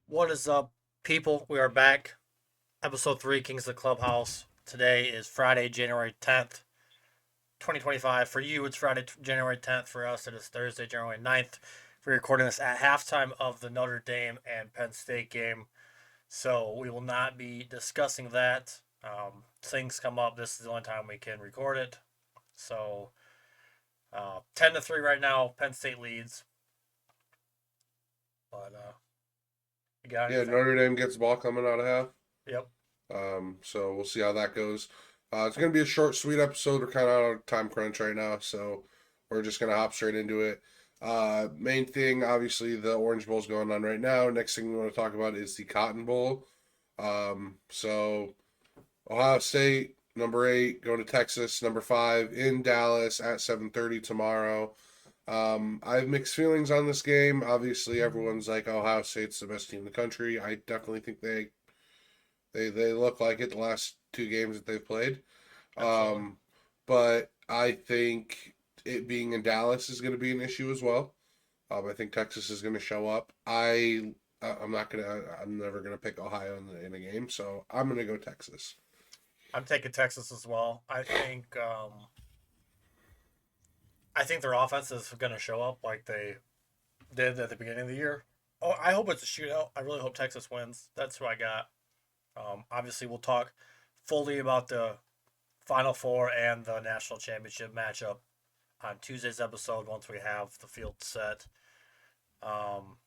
What is up, people? We are back. Episode 3, Kings of the Clubhouse. Today is Friday, January 10th, 2025. For you, it's Friday, January 10th. For us, it is Thursday, January 9th. We're recording this at halftime of the Notre Dame and Penn State game. So we will not be discussing that. Things come up. This is the only time we can record it. So 10 to 3 right now. Penn State leads. But you got Yeah, anything? Notre Dame gets the ball coming out of half. Yep. So we'll see how that goes. It's going to be a short, sweet episode. We're kind of on a time crunch right now, so we're just going to hop straight into it. Main thing, obviously, the Orange Bowl's going on right now. Next thing we want to talk about is the Cotton Bowl. So Ohio State, number 8, going to Texas, number 5, in Dallas at 7:30 tomorrow. I have mixed feelings on this game. Obviously, everyone's like Ohio State's the best team in the country. I definitely think they look like it the last two games that they've played. Absolutely. Um, but I think it being in Dallas is going to be an issue as well. I think Texas is going to show up. I'm never gonna pick Ohio in a game, so I'm gonna go Texas. I'm taking Texas as well. I think their offense is going to show up like they did at the beginning of the year. Oh, I hope it's a shootout. I really hope Texas wins. That's who I got. Obviously, we'll talk fully about the Final Four and the national championship matchup on Tuesday's episode once we have the field set. Um,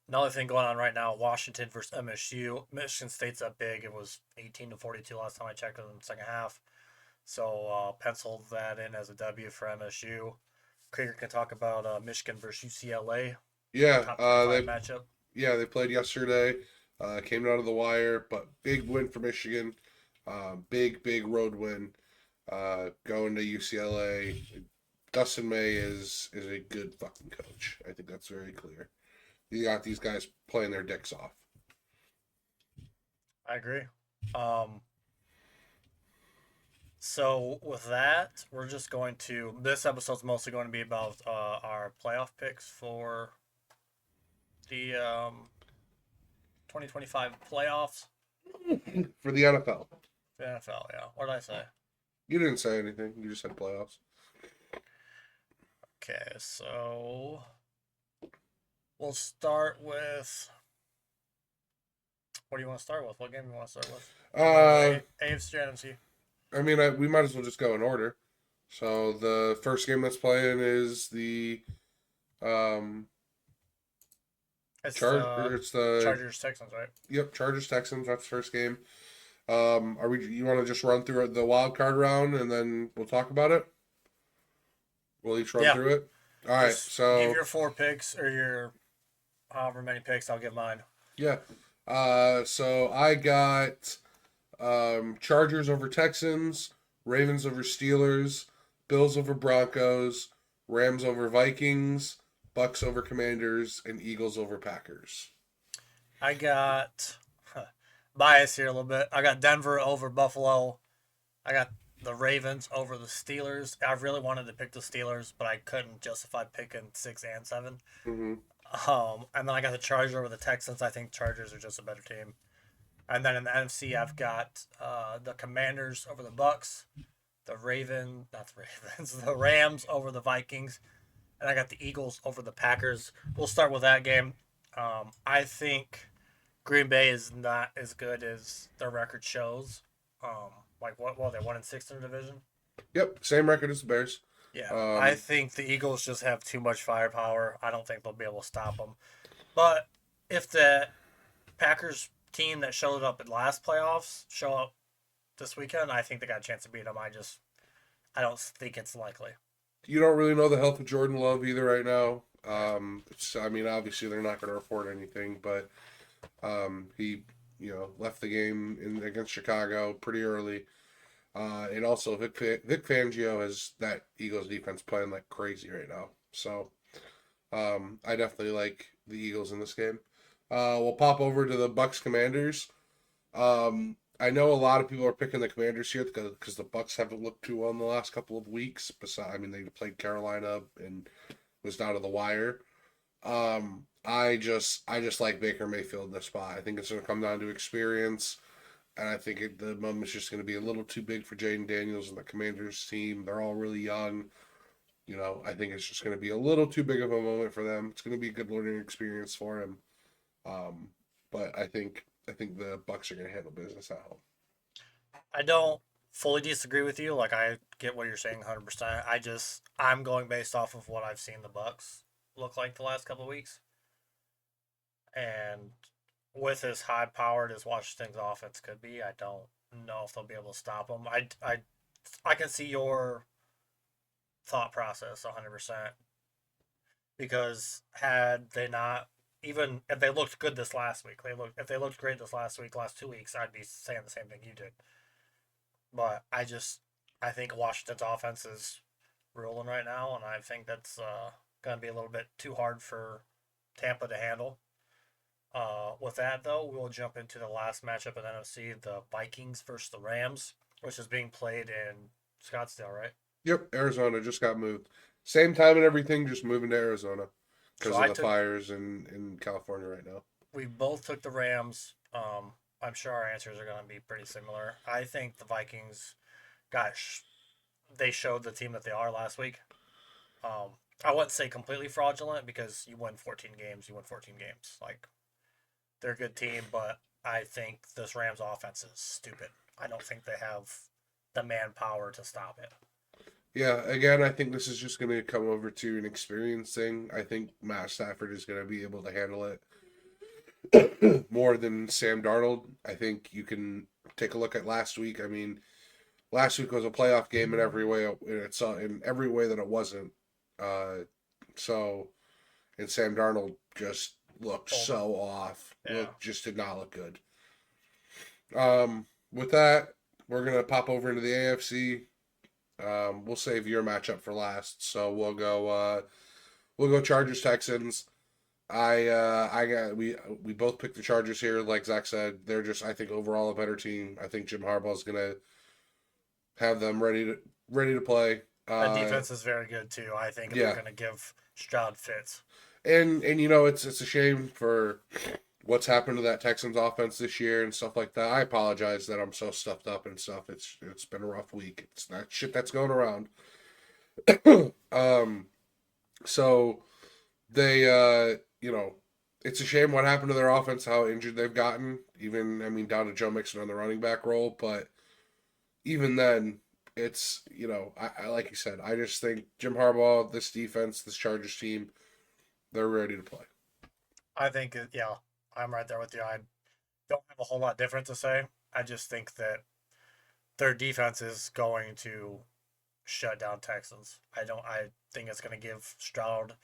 Another thing going on right now: Washington versus MSU. Michigan State's up big. It was 18-42 last time I checked in the second half. So pencil that in as a W for MSU. Krieger can talk about Michigan versus UCLA, Yeah, top 25 matchup. they played yesterday. Came out of the wire, but big win for Michigan. Big road win. Going to UCLA. Dustin May is a good fucking coach. I think that's very clear. You got these guys playing their dicks off. I agree. Um, so with that, we're just going to. This episode's mostly going to be about our playoff picks for the 2025 playoffs. For the NFL. The NFL, yeah. What did I say? You didn't say anything. You just said playoffs. Okay, so we'll start with. What do you want to start with? What game do you want to start with? You want to Uh, go AFC or NFC? we might as well just go in order. So the first game that's playing is the um It's charge. the It's the Chargers Texans, right? Chargers Texans. That's the first game. Are we? You want to just run through the wild card round and then we'll talk about it? We'll each run Yeah. through it. All right. Just give So your 4 picks or your however many picks. I'll give mine. yeah. So I got Chargers over Texans, Ravens over Steelers, Bills over Broncos, Rams over Vikings, Bucks over Commanders, and Eagles over Packers. I got bias here a little bit. I got Denver over Buffalo. I got the Ravens over the Steelers. I really wanted to pick the Steelers, but I couldn't justify picking 6 and 7. Mm-hmm. And then I got the Chargers over the Texans. I think Chargers are just a better team. And then in the NFC, I've got the Commanders over the Bucks, not the Ravens, the Rams over the Vikings, and I got the Eagles over the Packers. We'll start with that game. I think Green Bay is not as good as their record shows. Like what? Well, they 1-6 in the division. Yep, same record as the Bears. Yeah, I Um, think the Eagles just have too much firepower. I don't think they'll be able to stop them. But if the Packers team that showed up in last playoffs show up this weekend, I think they got a chance to beat them. I don't think it's likely. you don't really know the health of Jordan Love either right now. Yeah. Obviously they're not going to report anything, but he, left the game against Chicago pretty early. And also Vic Fangio has that Eagles defense playing like crazy right now. So I definitely like the Eagles in this game. We'll pop over to the Bucks Commanders. I know a lot of people are picking the Commanders here because the Bucks haven't looked too well in the last couple of weeks. Besides, they played Carolina and was down to the wire. I just like Baker Mayfield in this spot. I think it's going to come down to experience, and I think the moment's just going to be a little too big for Jaden Daniels and the Commanders team. They're all really young. I think it's just going to be a little too big of a moment for them. It's going to be a good learning experience for him. Um, but I think the Bucks are going to handle business at home. I don't fully disagree with you. Like I get what you're saying 100%. I'm going based off of what I've seen the Bucks look like the last couple of weeks. And with as high powered as Washington's offense could be, I don't know if they'll be able to stop them. I can see your thought process 100% because had they not, even if they looked good this last week, if they looked great this last week, last 2 weeks, I'd be saying the same thing you did. But I think Washington's offense is ruling right now, and I think that's going to be a little bit too hard for Tampa to handle. With that, though, we'll jump into the last matchup in NFC, the Vikings versus the Rams, which is being played in Scottsdale, right? Yep, Arizona just got moved. Same time and everything, just moving to Arizona because So of the fires in California right now. we both took the Rams. I'm sure our answers are going to be pretty similar. I think the Vikings, they showed the team that they are last week. I wouldn't say completely fraudulent because you win 14 games, you win 14 games. Like, they're a good team, but I think this Rams offense is stupid. I don't think they have the manpower to stop it. Yeah, again, I think this is just going to come over to an experience thing. I think Matt Stafford is going to be able to handle it more than Sam Darnold. I think you can take a look at last week. I mean, last week was a playoff game in every way. It's in every way that it wasn't. So, and Sam Darnold just looked so off. Yeah. Just did not look good. With that, we're gonna pop over into the AFC. We'll save your matchup for last, so we'll go Chargers Texans. We both picked the Chargers here. Like Zach said, they're just, I think, overall a better team. I think Jim Harbaugh's gonna have them ready to play. The defense is very good too. I think they're going to give Stroud fits. And it's a shame for what's happened to that Texans offense this year and stuff like that. I apologize that I'm so stuffed up and stuff. It's been a rough week. It's that shit that's going around. So they it's a shame what happened to their offense, how injured they've gotten. Even, I mean, down to Joe Mixon on the running back role, but even then, it's, I like you said, I just think Jim Harbaugh, this defense, this Chargers team, they're ready to play. I think, yeah, I'm right there with you. I don't have a whole lot different to say. I just think that their defense is going to shut down Texans. I think it's going to give Stroud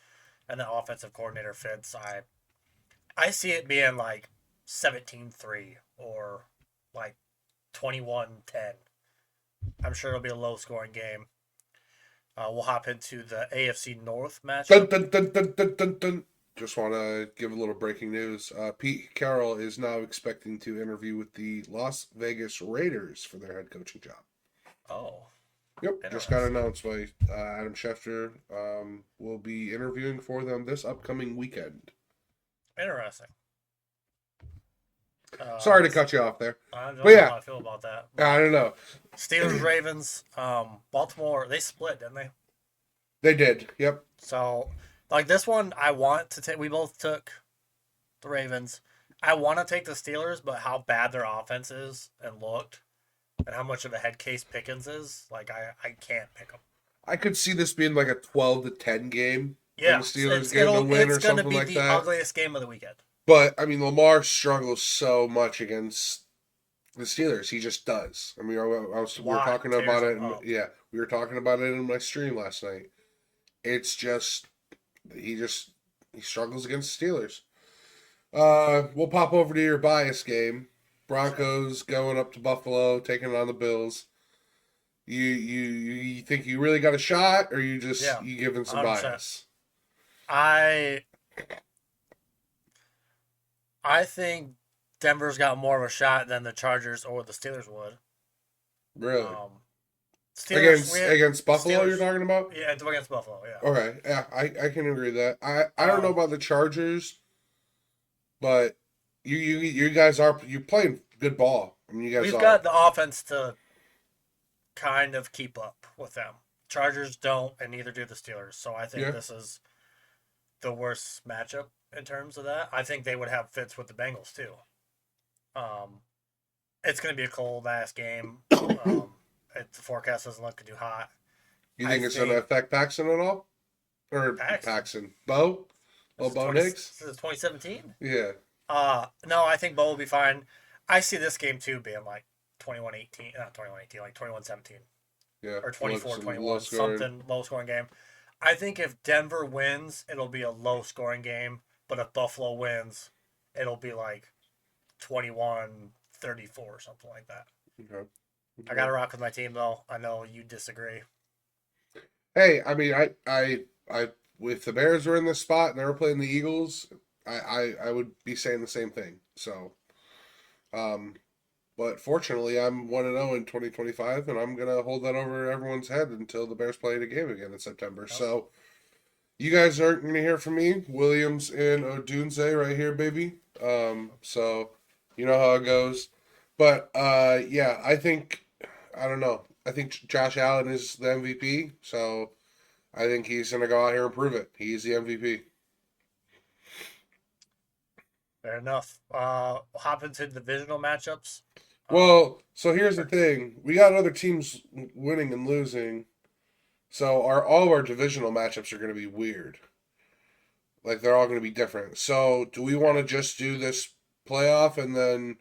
and the offensive coordinator fits. I see it being like 17-3 or like 21-10. I'm sure it'll be a low-scoring game. We'll hop into the AFC North matchup. Dun, dun, dun, dun, dun, dun. Just want to give a little breaking news. Pete Carroll is now expecting to interview with the Las Vegas Raiders for their head coaching job. Oh. Yep, just got announced by Adam Schefter. Will be interviewing for them this upcoming weekend. Interesting. Sorry to cut you off there. I don't know how I feel about that. I don't know. Steelers, Ravens, Baltimore, they split, didn't they? They did, yep. So, like this one, I want to take. We both took the Ravens. I want to take the Steelers, but how bad their offense is and looked, and how much of a head case Pickens is, like I can't pick them. I could see this being like a 12-10 game. Yeah, the Steelers getting a win or something like that. It's going to be the ugliest game of the weekend. But, I mean, Lamar struggles so much against the Steelers. He just does. I mean, we were talking about it. We were talking about it in my stream last night. It's just, he struggles against the Steelers. We'll pop over to your bias game. Broncos going up to Buffalo, taking on the Bills. You think you really got a shot, or you giving some 100%. Bias? I think Denver's got more of a shot than the Chargers or the Steelers would. Really? Against Buffalo, Steelers, you're talking about? Yeah, against Buffalo, yeah. Okay, yeah, I can agree with that. I don't know about the Chargers. but you guys are playing good ball. I mean, you guys We've are. got the offense to kind of keep up with them. Chargers don't, and neither do the Steelers. So I think Yeah. this is the worst matchup in terms of that. I think they would have fits with the Bengals too. Um, it's going to be a cold ass game. The forecast doesn't look too hot. You I think it's going to think affect Paxton at all? Or Paxton. Paxton? Bo? This Oh, is Bo 20. Nix? This is 2017. Yeah. No, I think Bo will be fine. I see this game too being like 21-18, not 21-18, like 21-17 Yeah. or Some low 24-21, scoring. something low scoring game. I think if Denver wins, it'll be a low scoring game. But if Buffalo wins, it'll be like 21-34 or something like that. Okay. I got to rock with my team though. I know you disagree. Hey, I mean, if the Bears were in this spot and they were playing the Eagles, I would be saying the same thing. So, um, but fortunately, I'm 1-0 in 2025, and I'm gonna hold that over everyone's head until the Bears play the game again in September. Yep. So, you guys aren't gonna hear from me, Williams and Odunze right here, baby. So you know how it goes. But yeah, I don't know. I think Josh Allen is the MVP, so I think he's gonna go out here and prove it. He's the MVP. Fair enough. Hop into divisional matchups. Well, so here's the Or, thing: we got other teams winning and losing, so all of our divisional matchups are gonna be weird. Like they're all gonna be different. So do we want to just do this playoff and then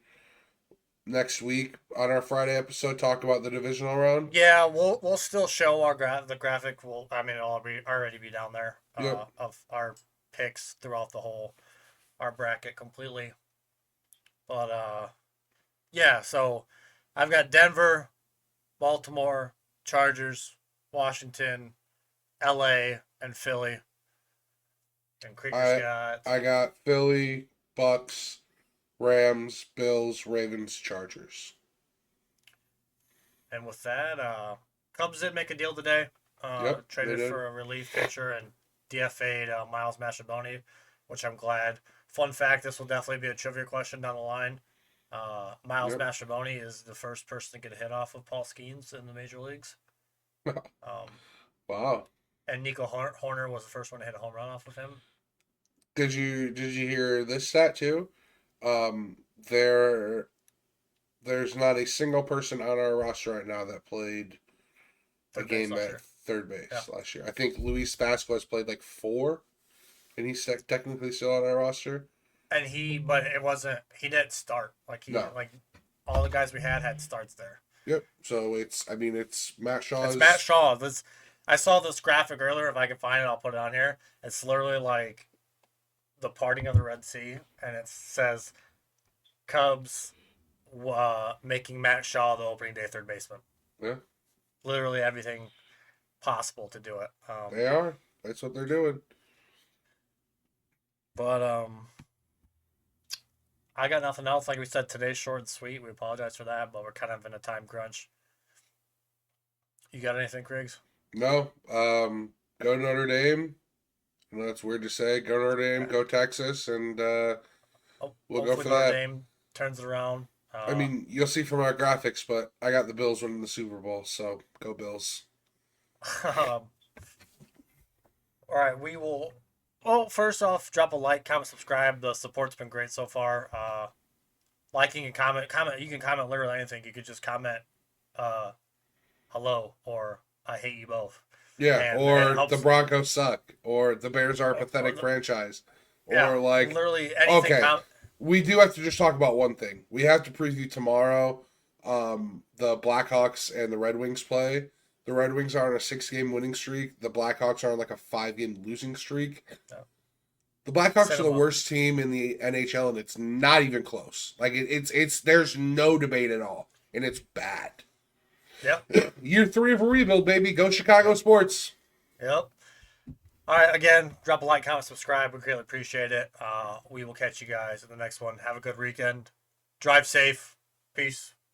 next week on our Friday episode talk about the divisional round? yeah, we'll still show the graphic. Will I mean it'll already be down there Yep. of our picks throughout the whole our bracket completely. But yeah, so I've got Denver, Baltimore, Chargers, Washington, LA, and Philly. And Krieger's I got. I got Philly, Bucks, Rams, Bills, Ravens, Chargers. And with that, Cubs did make a deal today. Yep, they Traded did. for a relief pitcher and DFA'd Miles Mashaboni, which I'm glad. Fun fact: this will definitely be a trivia question down the line. Miles Yep. Mashaboni is the first person to get a hit off of Paul Skeens in the major leagues. Um, Wow. and Nico Horner was the first one to hit a home run off of him. Did you hear this stat too? Um, there there's not a single person on our roster right now that played a Third base game last at year. third Yeah. base last year. I think Luis Vasquez played like four, and he's technically still on our roster. And but it wasn't. He didn't start No. like all the guys we had starts there. Yep. So it's Matt It's Matt Shaw's. Shaw. I saw this graphic earlier. If I can find it, I'll put it on here. It's literally like the parting of the Red Sea, and it says Cubs making Matt Shaw the opening day third baseman. Yeah, Literally everything possible to do it. they are. That's what they're doing. But I got nothing else. Like we said, today's short and sweet. We apologize for that, but we're kind of in a time crunch. You got anything, Griggs? No. Go Notre Dame. I know it's weird to say. Go Notre Dame. Go Texas, and we'll go Hopefully for Notre that. Dame turns it around. I mean, you'll see from our graphics, but I got the Bills winning the Super Bowl, so go Bills. All right, we will. Well, first off, drop a like, comment, subscribe. The support's been great so far. Liking and comment. You can comment literally anything. You could just comment, hello or I hate you both. Yeah, And it or the helps. Broncos suck, or the Bears are a Or pathetic franchise, yeah, or like, literally anything. okay, we do have to just talk about one thing. We have to preview tomorrow. The Blackhawks and the Red Wings play. The Red Wings are on a 6-game winning streak. The Blackhawks are on like a 5-game losing streak. Yeah. The Blackhawks Set are 'em the up. worst team in the NHL, and it's not even close. Like it's there's no debate at all, and it's bad. Yep. Year 3 of a rebuild, baby. Go Chicago sports. Yep. All right. Again, drop a like, comment, subscribe. We greatly appreciate it. We will catch you guys in the next one. Have a good weekend. Drive safe. Peace.